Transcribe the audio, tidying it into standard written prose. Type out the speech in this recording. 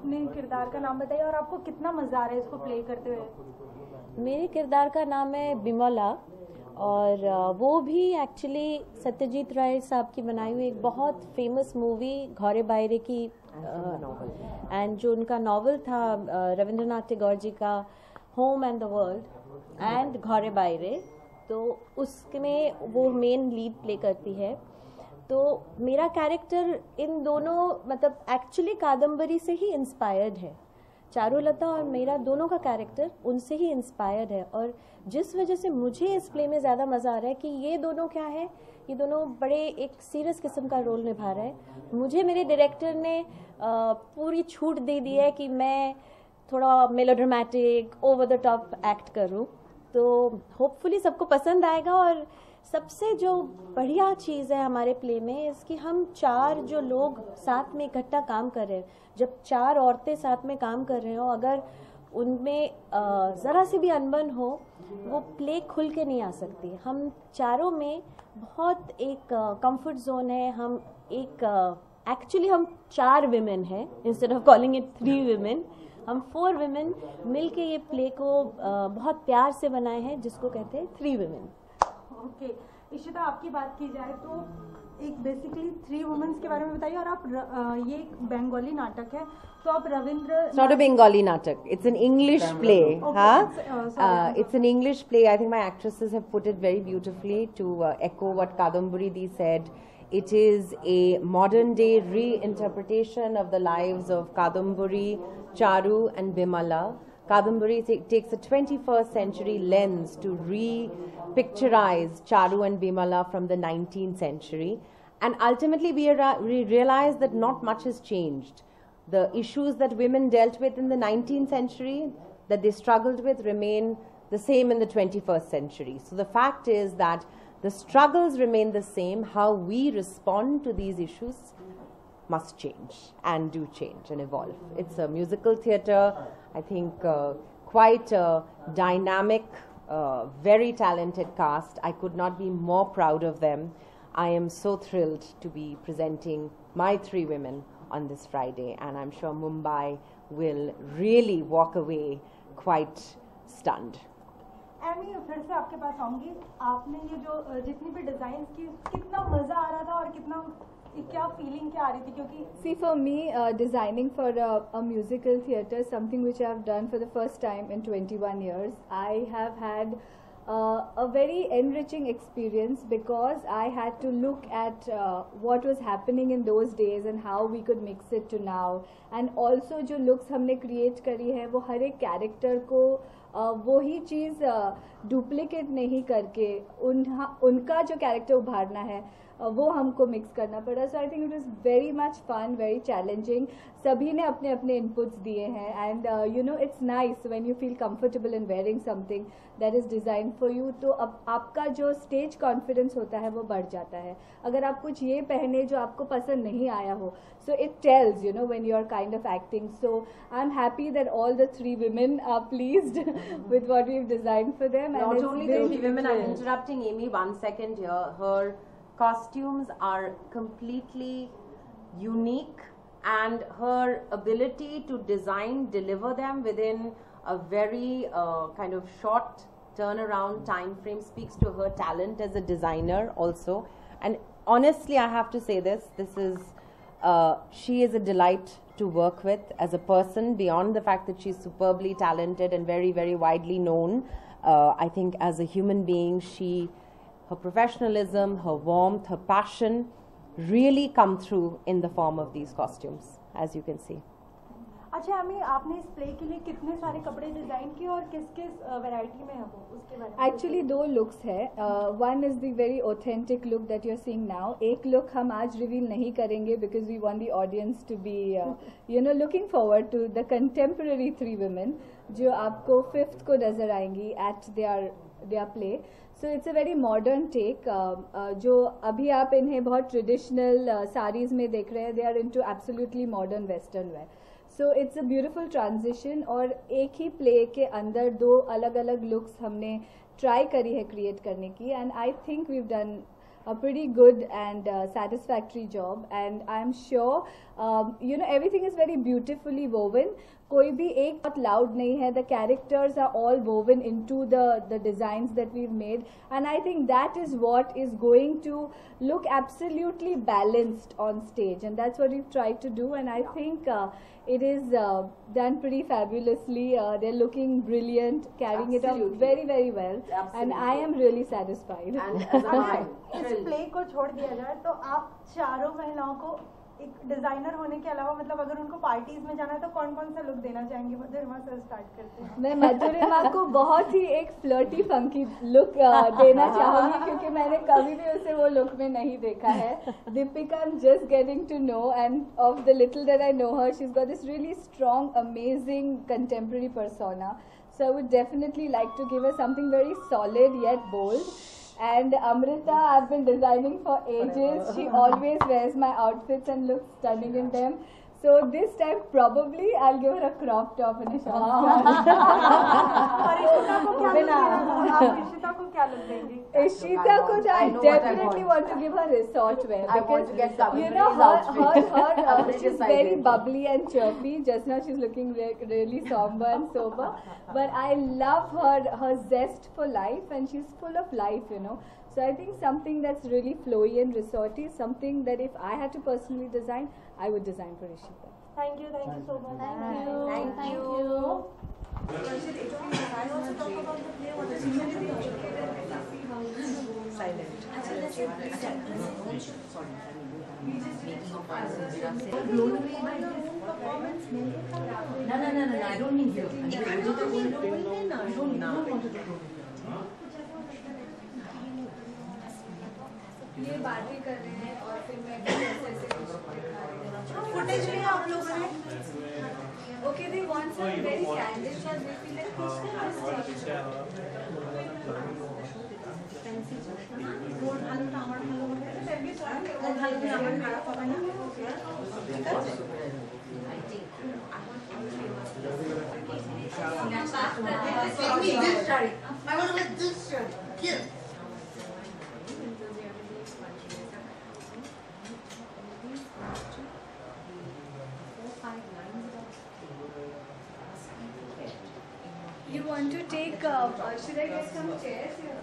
अपने किरदार का नाम बताइए और आपको कितना मजा आ रहा है इसको प्ले करते हुए। मेरे किरदार का नाम है बिमला और वो भी एक्चुअली सत्यजीत राय साहब की बनाई हुई एक बहुत फेमस मूवी घोरे बायरे की एंड जो उनका नॉवल था रविंद्रनाथ टैगोर जी का home and the world and घोरे बायरे, तो उसमें वो मेन लीड प्ले करती है। तो मेरा कैरेक्टर इन दोनों मतलब एक्चुअली कादम्बरी से ही इंस्पायर्ड है। चारुलता और मेरा दोनों का कैरेक्टर उनसे ही इंस्पायर्ड है और जिस वजह से मुझे इस प्ले में ज़्यादा मज़ा आ रहा है कि ये दोनों क्या है, ये दोनों बड़े एक सीरियस किस्म का रोल निभा रहा है। मुझे मेरे डायरेक्टर ने पूरी छूट दे दी है कि मैं थोड़ा melodramatic over the top act करूं, तो होपफुली सबको पसंद आएगा। और सबसे जो बढ़िया चीज़ है हमारे प्ले में इसकी हम 4 जो लोग साथ में इकट्ठा काम कर रहे हैं, जब 4 औरतें साथ में काम कर रहे हो, अगर उनमें ज़रा से भी अनबन हो वो प्ले खुल के नहीं आ सकती। हम चारों में बहुत एक कंफर्ट जोन है। हम एक एक्चुअली हम 4 विमेन हैं instead of calling it 3 women. हम 4 विमेन मिलके ये प्ले को बहुत प्यार से बनाए हैं जिसको कहते हैं 3 विमेन। ओके इशिता, आपकी बात की जाए तो एक बेसिकली 3 वुमेन्स के बारे में बताइए। और आप ये एक बंगाली नाटक है तो आप Ravindra It's not a Bengali natak. It's an English play. Okay, Huh? It's an English play. I think my actresses have put it very beautifully to echo what Kadambari Di said. It is a modern day reinterpretation of the lives of Kadambari, Charu and Bimala. Kadambari takes a 21st century lens to re-picturize Charu and Bimala from the 19th century. And ultimately we realize that not much has changed. The issues that women dealt with in the 19th century, that they struggled with, remain the same in the 21st century. So the fact is that the struggles remain the same. How we respond to these issues must change and do change and evolve. It's a musical theatre, I think quite a dynamic, very talented cast. I could not be more proud of them. I am so thrilled to be presenting my 3 women on this Friday, and I'm sure Mumbai will really walk away quite stunned. Amy, फिर से आपके पास आऊंगी। आपने ये जो जितनी भी design की कितना मजा आ रहा था और कितना क्या फीलिंग क्या आ रही थी, क्योंकि See, for me, designing for a musical theatre is something which I have done for the first time in 21 years. I have had a very enriching experience because I had to look at what was happening in those days and how we could mix it to now. And also जो looks हमने create करी है वो हर एक character को वही चीज़ duplicate नहीं करके उनका जो कैरेक्टर उभारना है वो हमको मिक्स करना पड़ा। So I think it is very much fun, very challenging. सभी ने अपने अपने इनपुट्स दिए हैं and you know it's nice when you feel comfortable in wearing something that is design for you. तो अब आपका जो स्टेज कॉन्फिडेंस होता है वो बढ़ जाता है। अगर आप कुछ ये पहने जो आपको पसंद नहीं आया हो, so it tells, you know, when you're kind of acting. So I'm happy that all the 3 women are pleased with what we've designed for them. Not and only the 3 women, I'm interrupting Amy 1 second here. Her costumes are completely unique, and her ability to deliver them within a very kind of short turnaround time frame speaks to her talent as a designer also. And honestly, I have to say this is she is a delight to work with as a person, beyond the fact that she's superbly talented and very, very widely known. I think as a human being, her professionalism, her warmth, her passion really come through in the form of these costumes, as you can see. अच्छा अमी, आपने इस play के लिए कितने सारे कपड़े design किए और किस किस वैरायटी में है वो, उसके बारे में? एक्चुअली 2 लुक्स है। One is the very authentic look that you are seeing now. एक लुक हम आज रिवील नहीं करेंगे because we want the audience to be you know looking forward to the contemporary 3 women जो आपको 5th को नजर आएंगी at their play. So it's a very modern take. जो अभी आप इन्हें बहुत ट्रेडिशनल साड़ीज में देख रहे हैं, they are into absolutely modern western wear. So it's a beautiful transition और एक ही प्ले के अंदर 2 अलग अलग लुक्स हमने ट्राई करी है क्रिएट करने की। And I think we have done a pretty good and satisfactory job, and I'm sure You know, everything is very beautifully woven. कोई भी एक बहुत loud नहीं है. The characters are all woven into the designs that we've made, and I think that is what is going to look absolutely balanced on stage, and that's what we've tried to do. And I think it is done pretty fabulously. They're looking brilliant, carrying it off very, very well, and I am really satisfied. And as am I. इस play को छोड़ दिया जाए तो आप चारों महिलाओं को एक डिजाइनर होने के अलावा मतलब अगर उनको पार्टीज में जाना है तो कौन कौन सा लुक देना चाहेंगे? मधुरिमा से स्टार्ट करते हैं. मैं मधुरिमा को बहुत ही एक फ्लर्टी फंकी लुक देना चाहूंगी क्योंकि मैंने कभी भी उसे वो लुक में नहीं देखा है. Deepika I am just getting to know, and of the little that I know her, she is got this really strong amazing contemporary persona. So I would definitely like to give her something very solid yet bold. And Amrita, I've been designing for ages. She always wears my outfits and looks stunning in them. So this time probably I'll give her a crop top and a short skirt. और इशिता को क्या look देना? आप इशिता को क्या look देंगे? Ishita ko I definitely want to give her resort wear. I want to get some you know her she's decided. very bubbly and chirpy. Just now she's looking really somber and sober. But I love her zest for life, and she's full of life, you know. So I think something that's really flowy and resorty, something that if I had to personally design, I would design for Ishita. Thank you so much. Thank you. No, I don't mean you. You don't want to do. ये बातें कर रहे हैं और फिर मैं ऐसे कुछ दिखा रही हूँ. फुटेज में आप लोग हैं. Okay, they want some very candid shots. They feel like I want to let this shirt. Here. you want to take. Should I get some chairs here?